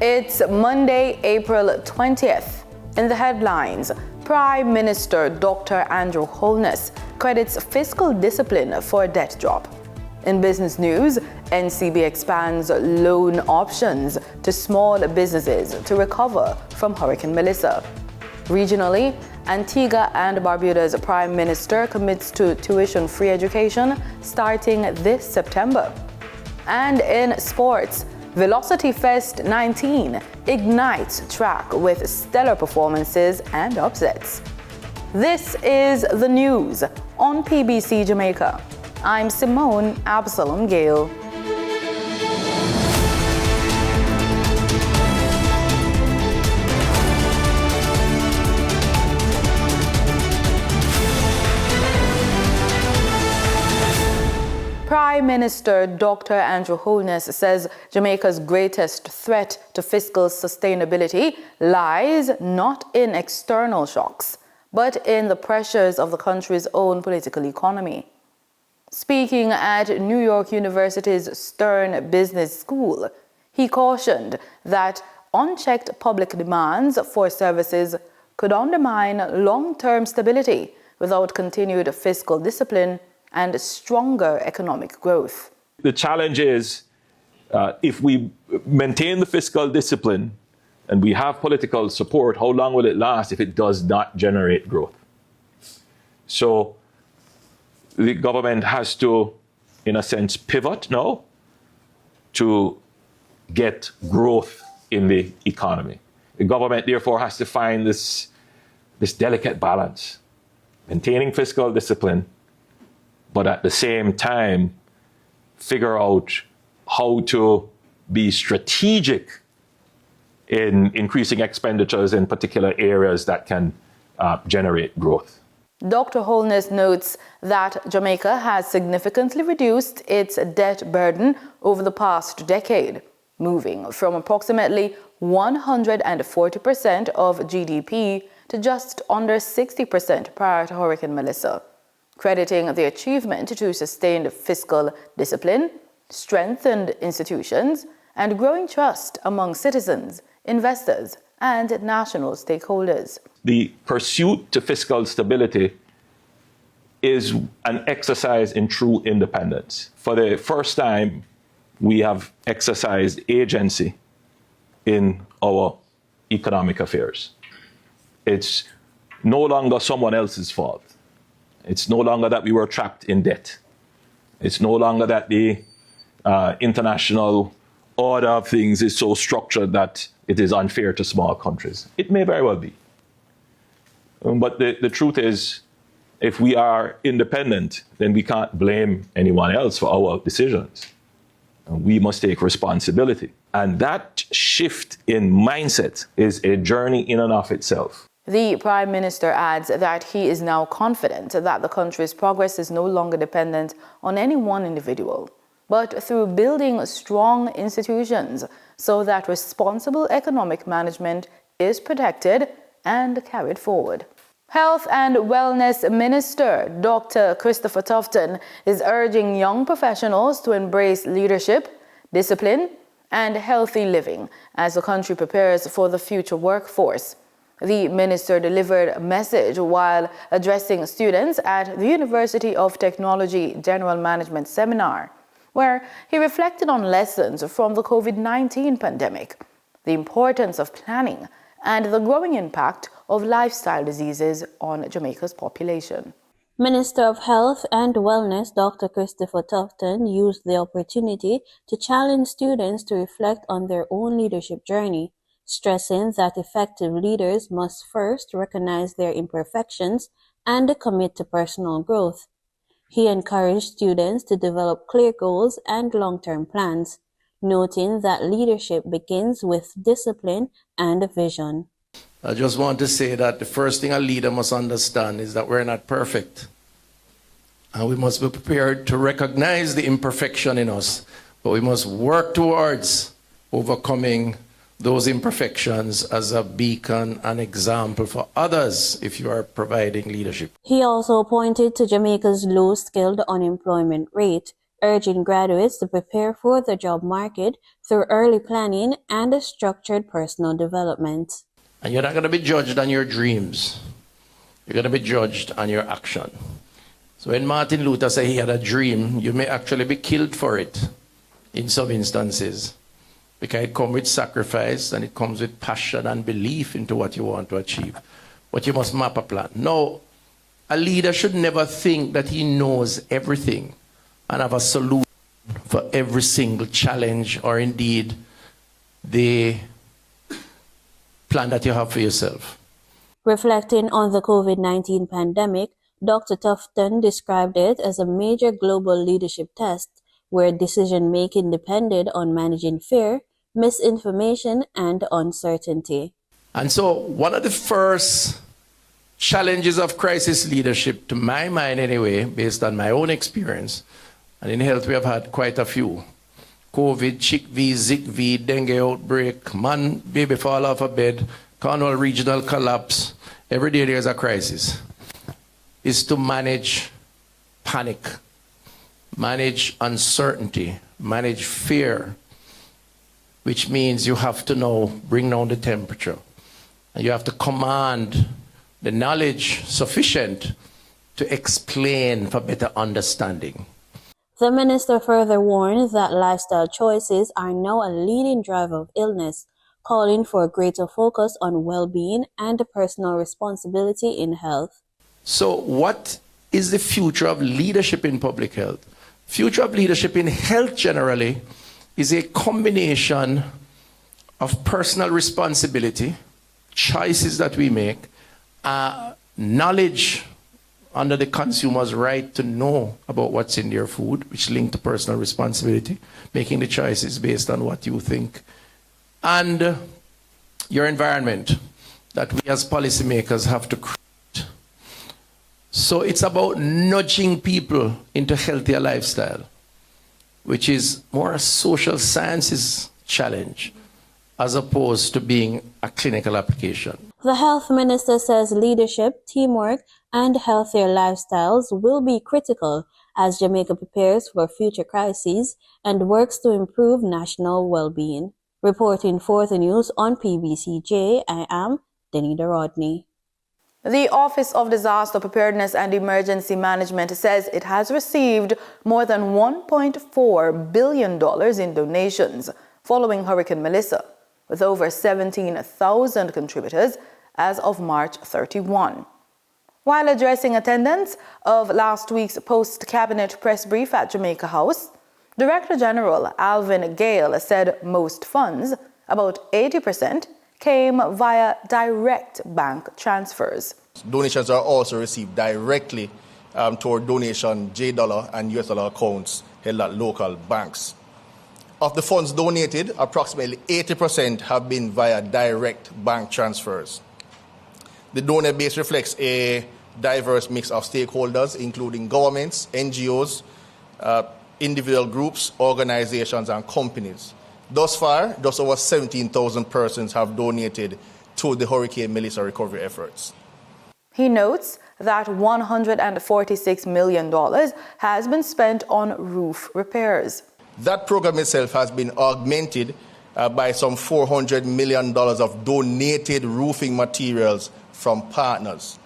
It's Monday, April 20th. In the headlines, Prime Minister Dr. Andrew Holness credits fiscal discipline for debt drop. In business news, NCB expands loan options to small businesses to recover from Hurricane Melissa. Regionally, Antigua and Barbuda's Prime Minister commits to tuition-free education starting this September. And in sports, Velocity Fest 19 ignites track with stellar performances and upsets. This is the news on PBC Jamaica. I'm Simone Absalom Gale. Prime Minister Dr. Andrew Holness says Jamaica's greatest threat to fiscal sustainability lies not in external shocks, but in the pressures of the country's own political economy. Speaking at New York University's Stern Business School, he cautioned that unchecked public demands for services could undermine long-term stability without continued fiscal discipline and stronger economic growth. The challenge is, if we maintain the fiscal discipline and we have political support, how long will it last if it does not generate growth? So the government has to, in a sense, pivot now to get growth in the economy. The government, therefore, has to find this delicate balance, maintaining fiscal discipline, but at the same time, figure out how to be strategic in increasing expenditures in particular areas that can generate growth. Dr. Holness notes that Jamaica has significantly reduced its debt burden over the past decade, moving from approximately 140% of GDP to just under 60% prior to Hurricane Melissa, crediting the achievement to sustained fiscal discipline, strengthened institutions, and growing trust among citizens, investors, and national stakeholders. The pursuit to fiscal stability is an exercise in true independence. For the first time, we have exercised agency in our economic affairs. It's no longer someone else's fault. It's no longer that we were trapped in debt. It's no longer that the international order of things is so structured that it is unfair to small countries. It may very well be. But the truth is, if we are independent, then we can't blame anyone else for our decisions. We must take responsibility. And that shift in mindset is a journey in and of itself. The Prime Minister adds that he is now confident that the country's progress is no longer dependent on any one individual, but through building strong institutions so that responsible economic management is protected and carried forward. Health and Wellness Minister Dr. Christopher Tufton is urging young professionals to embrace leadership, discipline, and healthy living as the country prepares for the future workforce. The minister delivered a message while addressing students at the University of Technology General Management Seminar, where he reflected on lessons from the COVID-19 pandemic, the importance of planning, and the growing impact of lifestyle diseases on Jamaica's population. Minister of Health and Wellness Dr. Christopher Tufton used the opportunity to challenge students to reflect on their own leadership journey, stressing that effective leaders must first recognize their imperfections and commit to personal growth. He encouraged students to develop clear goals and long-term plans, noting that leadership begins with discipline and vision. I just want to say that the first thing a leader must understand is that we're not perfect. And we must be prepared to recognize the imperfection in us, but we must work towards overcoming those imperfections as a beacon and example for others if you are providing leadership. He also pointed to Jamaica's low skilled unemployment rate, urging graduates to prepare for the job market through early planning and structured personal development. And you're not going to be judged on your dreams. You're going to be judged on your action. So when Martin Luther said he had a dream, you may actually be killed for it in some instances, because it comes with sacrifice and it comes with passion and belief into what you want to achieve. But you must map a plan. No, a leader should never think that he knows everything and have a solution for every single challenge or indeed the plan that you have for yourself. Reflecting on the COVID-19 pandemic, Dr. Tufton described it as a major global leadership test where decision-making depended on managing fear, misinformation, and uncertainty. And so one of the first challenges of crisis leadership, to my mind anyway, based on my own experience, and in health we have had quite a few, COVID, CHIKV, ZIKV, dengue outbreak, man, baby fall off a bed, Cornwall regional collapse, every day there's a crisis, is to manage panic, manage uncertainty, manage fear, which means you have to know, bring down the temperature. And you have to command the knowledge sufficient to explain for better understanding. The minister further warned that lifestyle choices are now a leading driver of illness, calling for a greater focus on well-being and personal responsibility in health. So what is the future of leadership in public health? Future of leadership in health generally is a combination of personal responsibility, choices that we make, knowledge under the consumer's right to know about what's in their food, which link to personal responsibility, making the choices based on what you think, and your environment that we as policymakers have to create. So it's about nudging people into healthier lifestyle, which is more a social sciences challenge as opposed to being a clinical application. The health minister says leadership, teamwork, and healthier lifestyles will be critical as Jamaica prepares for future crises and works to improve national well-being. Reporting for the news on PBCJ, I am Denida Rodney. The Office of Disaster Preparedness and Emergency Management says it has received more than $1.4 billion in donations following Hurricane Melissa, with over 17,000 contributors as of March 31. While addressing attendance of last week's post-cabinet press brief at Jamaica House, Director General Alvin Gale said most funds, about 80%, came via direct bank transfers. Donations are also received directly toward donation J-dollar and US dollar accounts held at local banks. Of the funds donated, approximately 80% have been via direct bank transfers. The donor base reflects a diverse mix of stakeholders, including governments, NGOs, individual groups, organizations, and companies. Thus far, just over 17,000 persons have donated to the Hurricane Melissa recovery efforts. He notes that $146 million has been spent on roof repairs. That program itself has been augmented by some $400 million of donated roofing materials from partners.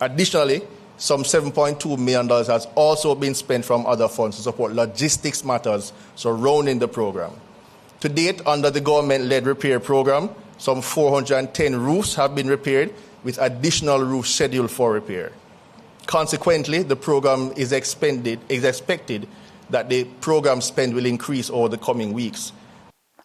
Additionally, some $7.2 million has also been spent from other funds to support logistics matters surrounding the program. To date, under the government-led repair program, some 410 roofs have been repaired, with additional roofs scheduled for repair. Consequently, the program is expected that the program spend will increase over the coming weeks.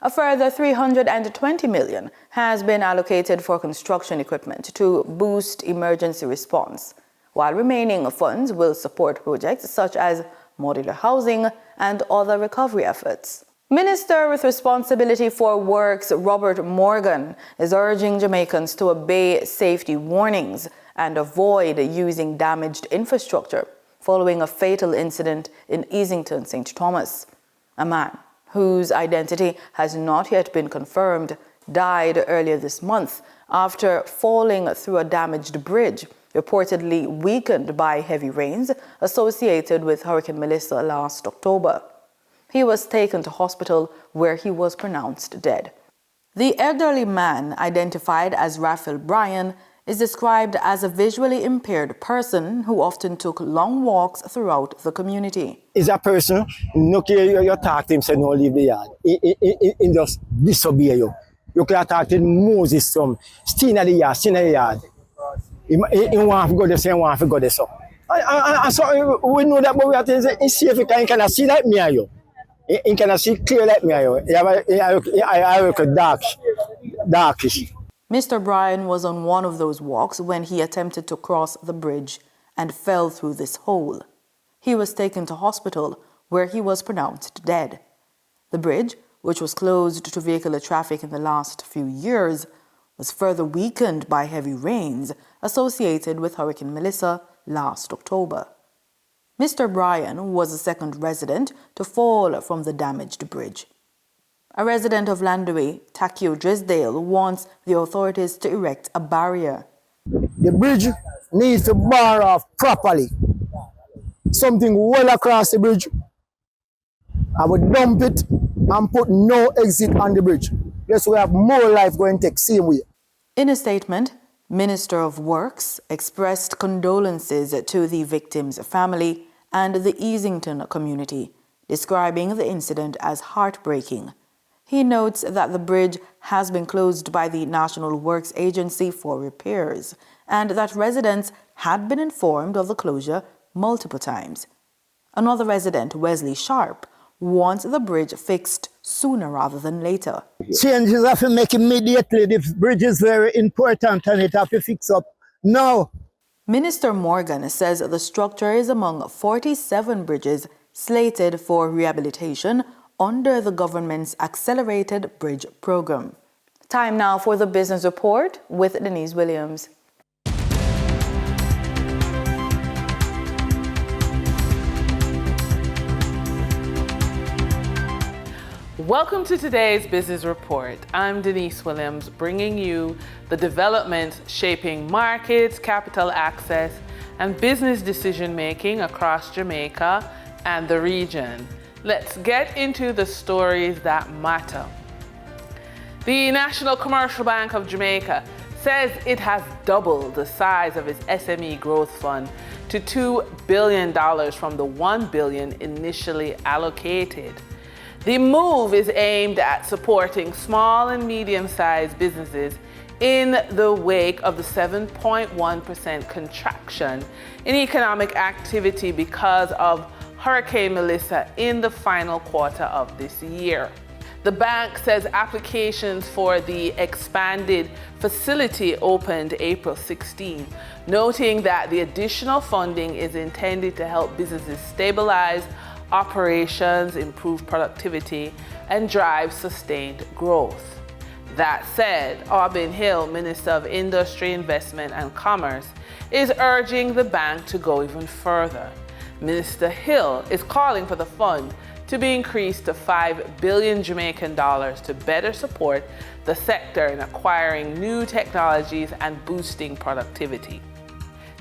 A further $320 million has been allocated for construction equipment to boost emergency response, while remaining funds will support projects such as modular housing and other recovery efforts. Minister with responsibility for works Robert Morgan is urging Jamaicans to obey safety warnings and avoid using damaged infrastructure following a fatal incident in Easington, St. Thomas. A man whose identity has not yet been confirmed died earlier this month after falling through a damaged bridge reportedly weakened by heavy rains associated with Hurricane Melissa last October. He was taken to hospital where he was pronounced dead. The elderly man, identified as Raphael Bryan, is described as a visually impaired person who often took long walks throughout the community. Is a person, no care you talk to him, say no leave the yard. He just disobey you. You can talk to Moses from stay in the yard. He want to go there, say he want to go there. So we know that, but we have to see if he can see like me and you. He can see clear like me and you. I look darkish. Mr. Bryan was on one of those walks when he attempted to cross the bridge and fell through this hole. He was taken to hospital where he was pronounced dead. The bridge, which was closed to vehicular traffic in the last few years, was further weakened by heavy rains associated with Hurricane Melissa last October. Mr. Bryan was the second resident to fall from the damaged bridge. A resident of Landaway, Takio Drisdale, wants the authorities to erect a barrier. The bridge needs to bar off properly. Something well across the bridge. I would dump it and put no exit on the bridge. Yes, we have more life going to take same way. In a statement, Minister of Works expressed condolences to the victim's family and the Easington community, describing the incident as heartbreaking. He notes that the bridge has been closed by the National Works Agency for repairs and that residents had been informed of the closure multiple times. Another resident, Wesley Sharp, wants the bridge fixed sooner rather than later. Changes have to make immediately. The bridge is very important and it have to fix up now. Minister Morgan says the structure is among 47 bridges slated for rehabilitation under the government's Accelerated Bridge Program. Time now for the Business Report with Denise Williams. Welcome to today's Business Report. I'm Denise Williams, bringing you the developments shaping markets, capital access, and business decision-making across Jamaica and the region. Let's get into the stories that matter. The National Commercial Bank of Jamaica says it has doubled the size of its SME growth fund to $2 billion from the $1 billion initially allocated. The move is aimed at supporting small and medium-sized businesses in the wake of the 7.1% contraction in economic activity because of Hurricane Melissa in the final quarter of this year. The bank says applications for the expanded facility opened April 16, noting that the additional funding is intended to help businesses stabilize operations, improve productivity, and drive sustained growth. That said, Aubin Hill, Minister of Industry, Investment and Commerce, is urging the bank to go even further. Minister Hill is calling for the fund to be increased to $5 billion Jamaican dollars to better support the sector in acquiring new technologies and boosting productivity.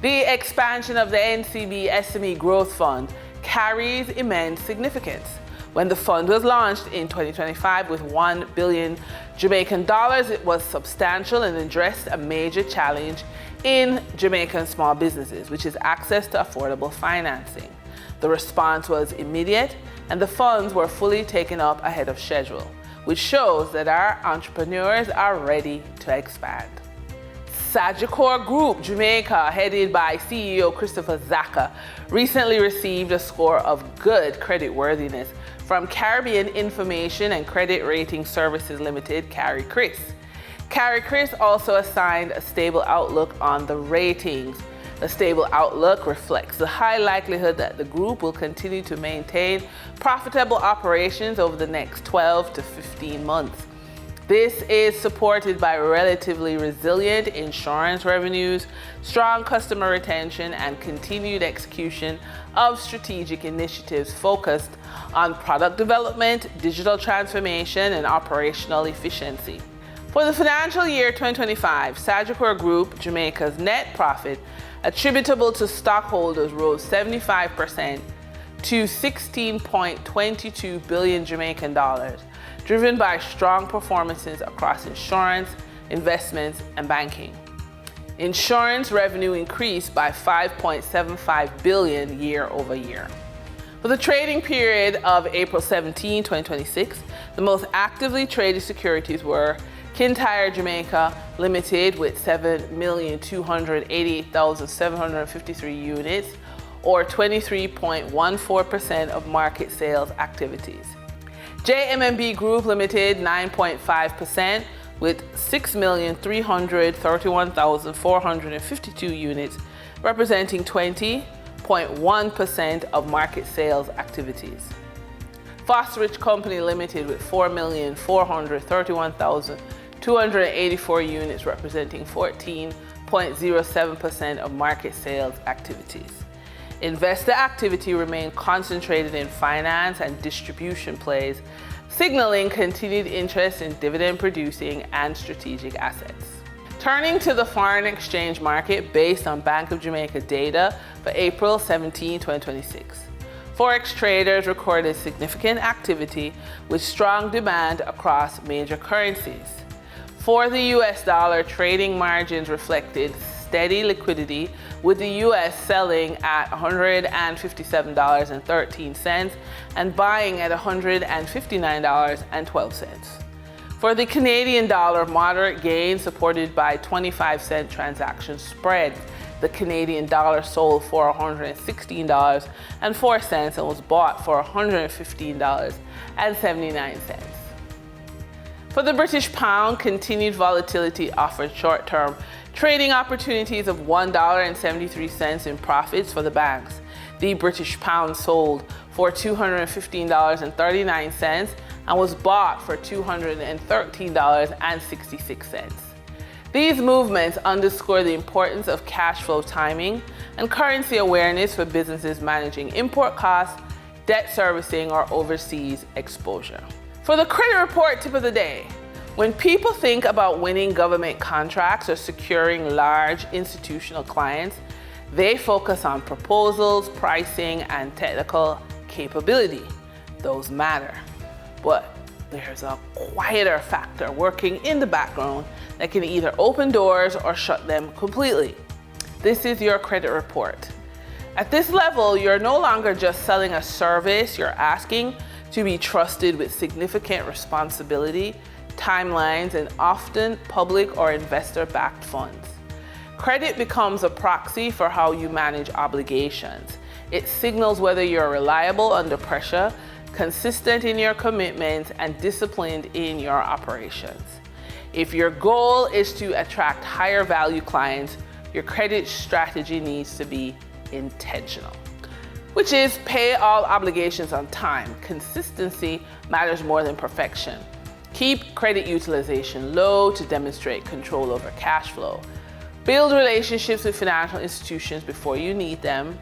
The expansion of the NCB SME Growth Fund carries immense significance. When the fund was launched in 2025 with $1 billion Jamaican dollars, it was substantial and addressed a major challenge in Jamaican small businesses, which is access to affordable financing. The response was immediate, and the funds were fully taken up ahead of schedule, which shows that our entrepreneurs are ready to expand. Sagicor Group Jamaica, headed by CEO Christopher Zaka, recently received a score of good creditworthiness from Caribbean Information and Credit Rating Services Limited, CARI-CRIS. CARI-CRIS also assigned a stable outlook on the ratings. The stable outlook reflects the high likelihood that the group will continue to maintain profitable operations over the next 12 to 15 months. This is supported by relatively resilient insurance revenues, strong customer retention, and continued execution of strategic initiatives focused on product development, digital transformation, and operational efficiency. For the financial year 2025, Sagicor Group Jamaica's net profit attributable to stockholders rose 75% to 16.22 billion Jamaican dollars, driven by strong performances across insurance, investments, and banking. Insurance revenue increased by 5.75 billion year over year. For the trading period of April 17, 2026, the most actively traded securities were Kintyre Jamaica Limited with 7,288,753 units, or 23.14% of market sales activities. JMMB Group Limited 9.5% with 6,331,452 units, representing 20.1% of market sales activities. Fosterich Company Limited with 4,431,284 units, representing 14.07% of market sales activities. Investor activity remained concentrated in finance and distribution plays, signaling continued interest in dividend-producing and strategic assets. Turning to the foreign exchange market based on Bank of Jamaica data for April 17, 2026. Forex traders recorded significant activity with strong demand across major currencies. For the US dollar, trading margins reflected steady liquidity, with the US selling at $157.13 and buying at $159.12. For the Canadian dollar, moderate gains supported by 25-cent transaction spreads. The Canadian dollar sold for $116.04 and was bought for $115.79. For the British pound, continued volatility offered short-term trading opportunities of $1.73 in profits for the banks. The British pound sold for $215.39 and was bought for $213.66. These movements underscore the importance of cash flow timing and currency awareness for businesses managing import costs, debt servicing, or overseas exposure. For the credit report tip of the day, when people think about winning government contracts or securing large institutional clients, they focus on proposals, pricing, and technical capability. Those matter. But there's a quieter factor working in the background that can either open doors or shut them completely. This is your credit report. At this level, you're no longer just selling a service, you're asking to be trusted with significant responsibility, timelines, and often public or investor-backed funds. Credit becomes a proxy for how you manage obligations. It signals whether you're reliable under pressure, consistent in your commitments, and disciplined in your operations. If your goal is to attract higher value clients, your credit strategy needs to be intentional, which is pay all obligations on time. Consistency matters more than perfection. Keep credit utilization low to demonstrate control over cash flow. Build relationships with financial institutions before you need them.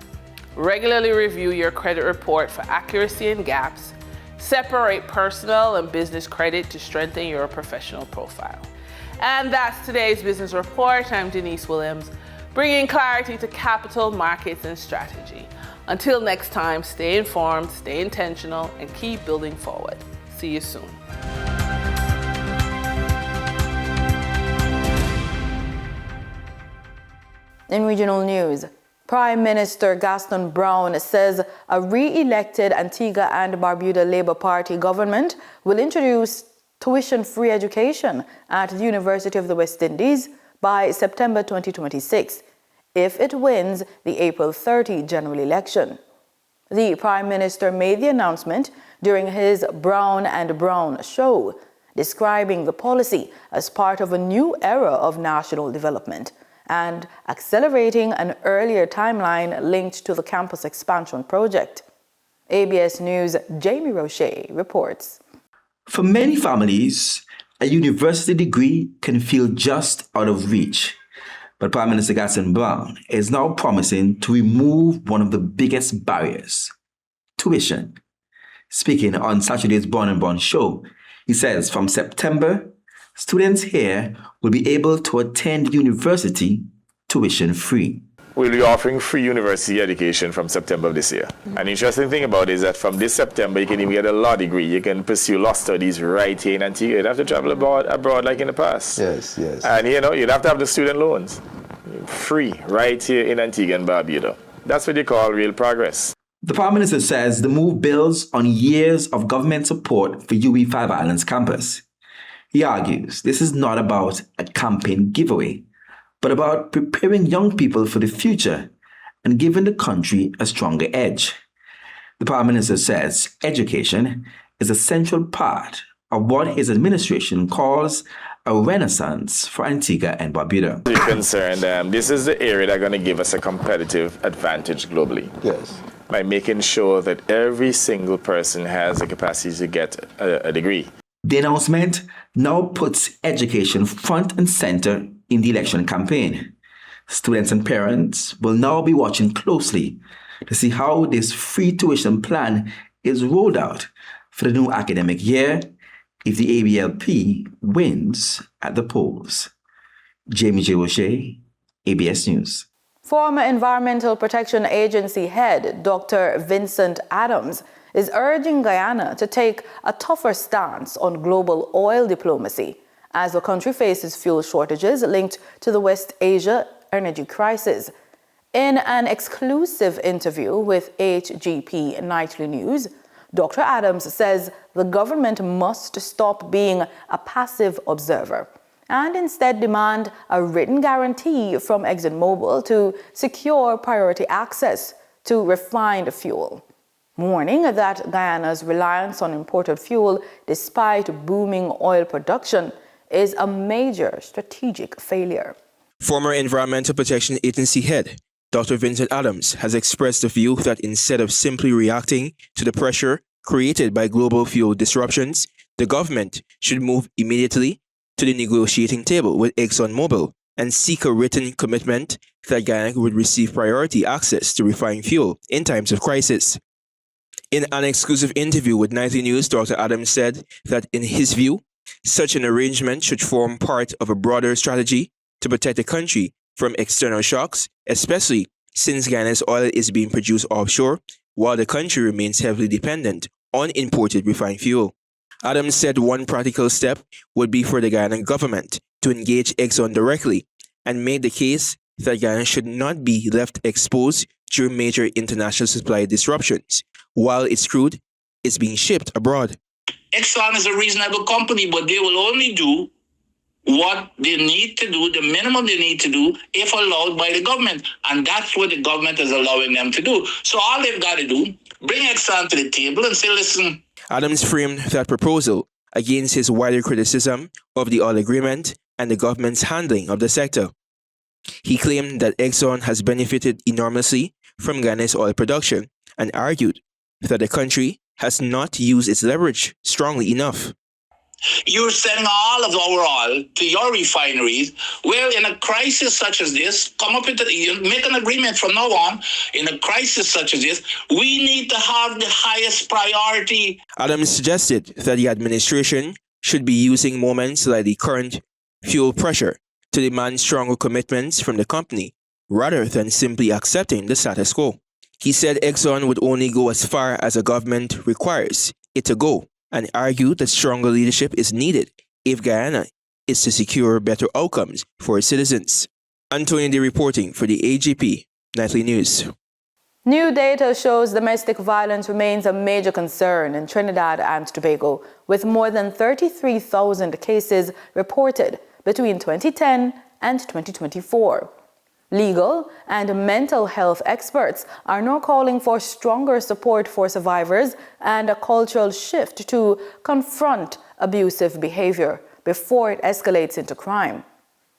Regularly review your credit report for accuracy and gaps. Separate personal and business credit to strengthen your professional profile. And that's today's business report. I'm Denise Williams, bringing clarity to capital markets and strategy. Until next time, stay informed, stay intentional, and keep building forward. See you soon. In regional news, Prime Minister Gaston Brown says a re-elected Antigua and Barbuda Labour Party government will introduce tuition-free education at the University of the West Indies by September 2026, if it wins the April 30 general election. The Prime Minister made the announcement during his Brown and Brown show, describing the policy as part of a new era of national development and accelerating an earlier timeline linked to the campus expansion project. ABS News' Jamie Roche reports. For many families, a university degree can feel just out of reach. But Prime Minister Gaston Brown is now promising to remove one of the biggest barriers: tuition. Speaking on Saturday's Brown and Brown show, he says from September, students here will be able to attend university tuition-free. we'll be offering free university education from September of this year. An interesting thing about it is that from this September, you can even get a law degree. You can pursue law studies right here in Antigua. You don't have to travel abroad like in the past. Yes, yes. And you'd have to have the student loans. Free, right here in Antigua and Barbuda. That's what you call real progress. The Prime Minister says the move builds on years of government support for UWI Five Islands campus. He argues this is not about a campaign giveaway, but about preparing young people for the future and giving the country a stronger edge. The Prime Minister says education is a central part of what his administration calls a renaissance for Antigua and Barbuda. You're concerned, this is the area that's going to give us a competitive advantage globally. Yes. By making sure that every single person has the capacity to get a degree. The announcement now puts education front and center in the election campaign. Students and parents will now be watching closely to see how this free tuition plan is rolled out for the new academic year if the ABLP wins at the polls. Jamie J. O'Shea, ABS News. Former Environmental Protection Agency head Dr. Vincent Adams is urging Guyana to take a tougher stance on global oil diplomacy as the country faces fuel shortages linked to the West Asia energy crisis. In an exclusive interview with HGP Nightly News, Dr. Adams says the government must stop being a passive observer and instead demand a written guarantee from ExxonMobil to secure priority access to refined fuel, warning that Guyana's reliance on imported fuel, despite booming oil production, is a major strategic failure. Former Environmental Protection Agency head Dr. Vincent Adams has expressed the view that instead of simply reacting to the pressure created by global fuel disruptions, the government should move immediately to the negotiating table with ExxonMobil and seek a written commitment that Guyana would receive priority access to refined fuel in times of crisis. In an exclusive interview with Nightly News, Dr. Adams said that in his view, such an arrangement should form part of a broader strategy to protect the country from external shocks, especially since Guyana's oil is being produced offshore, while the country remains heavily dependent on imported refined fuel. Adams said one practical step would be for the Guyana government to engage Exxon directly and make the case that Guyana should not be left exposed during major international supply disruptions, while its crude is being shipped abroad. Exxon is a reasonable company, but they will only do what they need to do, the minimum they need to do, if allowed by the government. And that's what the government is allowing them to do. So all they've got to do, bring Exxon to the table and say, listen. Adams framed that proposal against his wider criticism of the oil agreement and the government's handling of the sector. He claimed that Exxon has benefited enormously from Guyana's oil production and argued that the country has not used its leverage strongly enough. You're selling all of our oil to your refineries. Well, in a crisis such as this, make an agreement from now on. In a crisis such as this, we need to have the highest priority. Adams suggested that the administration should be using moments like the current fuel pressure to demand stronger commitments from the company, rather than simply accepting the status quo. He said Exxon would only go as far as the government requires it to go, and argued that stronger leadership is needed if Guyana is to secure better outcomes for its citizens. Anthony D. reporting for the AGP Nightly News. New data shows domestic violence remains a major concern in Trinidad and Tobago, with more than 33,000 cases reported between 2010 and 2024. Legal and mental health experts are now calling for stronger support for survivors and a cultural shift to confront abusive behavior before it escalates into crime.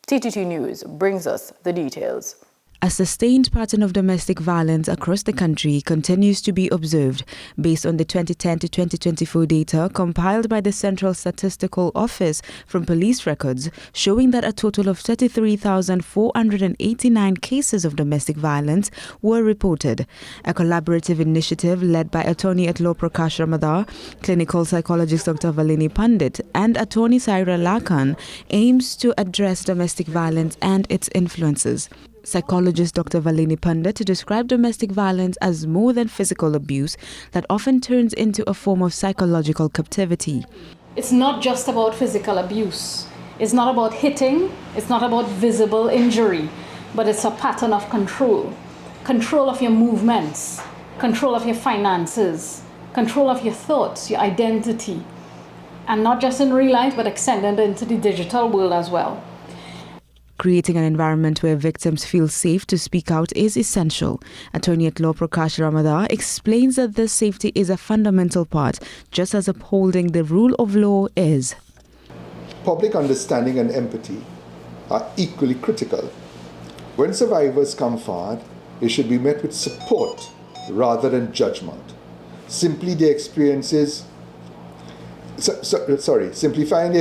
TTT News brings us the details. A sustained pattern of domestic violence across the country continues to be observed based on the 2010 to 2024 data compiled by the Central Statistical Office from police records, showing that a total of 33,489 cases of domestic violence were reported. A collaborative initiative led by Attorney at Law Prakash Ramadar, clinical psychologist Dr. Valini Pandit, and Attorney Saira Lakan aims to address domestic violence and its influences. psychologist Dr. Valini Panda to describe domestic violence as more than physical abuse that often turns into a form of psychological captivity. It's not just about physical abuse. It's not about hitting. It's not about visible injury, but it's a pattern of control. Control of your movements, control of your finances, control of your thoughts, your identity, and not just in real life, but extended into the digital world as well. Creating an environment where victims feel safe to speak out is essential. Attorney at law Prakash Ramadar explains that this safety is a fundamental part, just as upholding the rule of law is. Public understanding and empathy are equally critical. When survivors come forward, they should be met with support rather than judgment. Simplifying their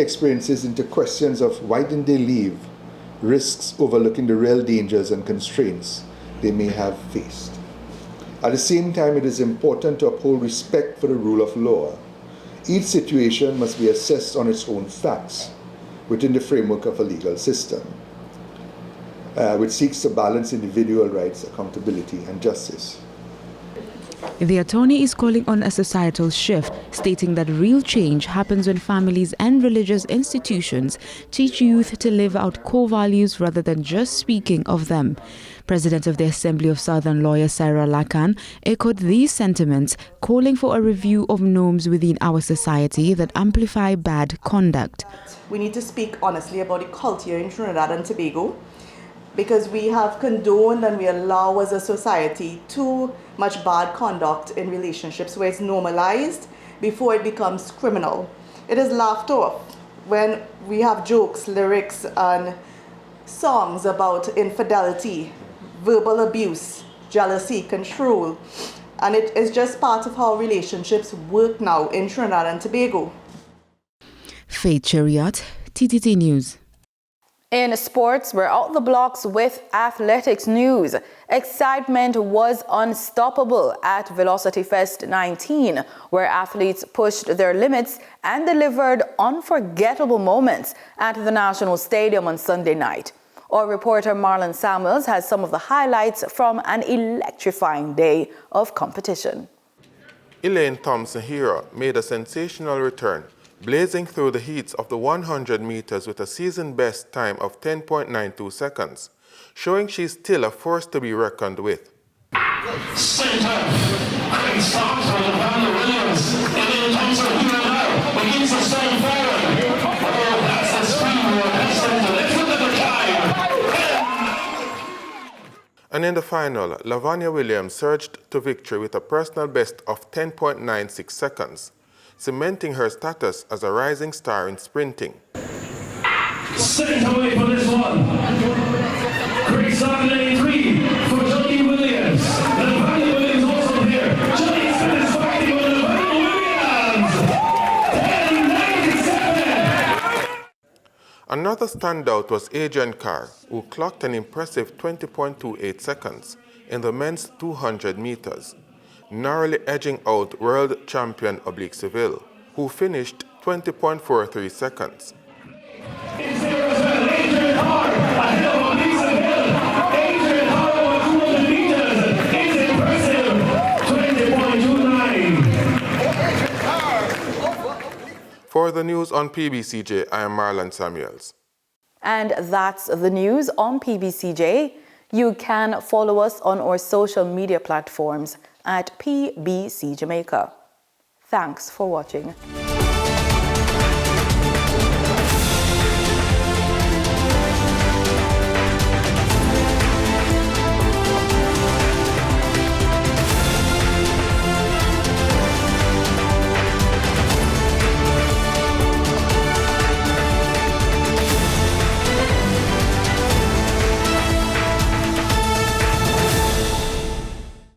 experiences into questions of why didn't they leave, risks overlooking the real dangers and constraints they may have faced. At the same time, it is important to uphold respect for the rule of law. Each situation must be assessed on its own facts within the framework of a legal system, which seeks to balance individual rights, accountability, and justice. The attorney is calling on a societal shift, stating that real change happens when families and religious institutions teach youth to live out core values rather than just speaking of them. President of the Assembly of Southern Lawyer Sarah Lakan echoed these sentiments, calling for a review of norms within our society that amplify bad conduct. We need to speak honestly about the culture in Trinidad and Tobago, because we have condoned and we allow as a society too much bad conduct in relationships where it's normalized before it becomes criminal. It is laughed off when we have jokes, lyrics, and songs about infidelity, verbal abuse, jealousy, control, and it is just part of how relationships work now in Trinidad and Tobago. Faith Chariot, TTT News. In sports, we're out the blocks with athletics news. Excitement was unstoppable at Velocity Fest 19, where athletes pushed their limits and delivered unforgettable moments at the National Stadium on Sunday night. Our reporter Marlon Samuels has some of the highlights from an electrifying day of competition. Elaine Thompson-Hero made a sensational return, blazing through the heats of the 100 meters with a season-best time of 10.92 seconds, showing she's still a force to be reckoned with. Center, great start for Lavanya Williams. Elaine Thompson-Hero now begins to stand forward. Oh, that's a speed. Let's look at the time. And in the final, Lavanya Williams surged to victory with a personal best of 10.96 seconds, cementing her status as a rising star in sprinting. Second away for this one. Great start lane 3 for Johnny Williams. Lavanya Williams also here. Johnny finished fighting with Lavanya Williams. 10.97. Another standout was Adrian Carr, who clocked an impressive 20.28 seconds in the men's 200 meters, narrowly edging out world champion Seville, who finished 20.43 seconds. For the news on PBCJ, I am Marlon Samuels. And that's the news on PBCJ. You can follow us on our social media platforms at PBCJamaica. Thanks for watching.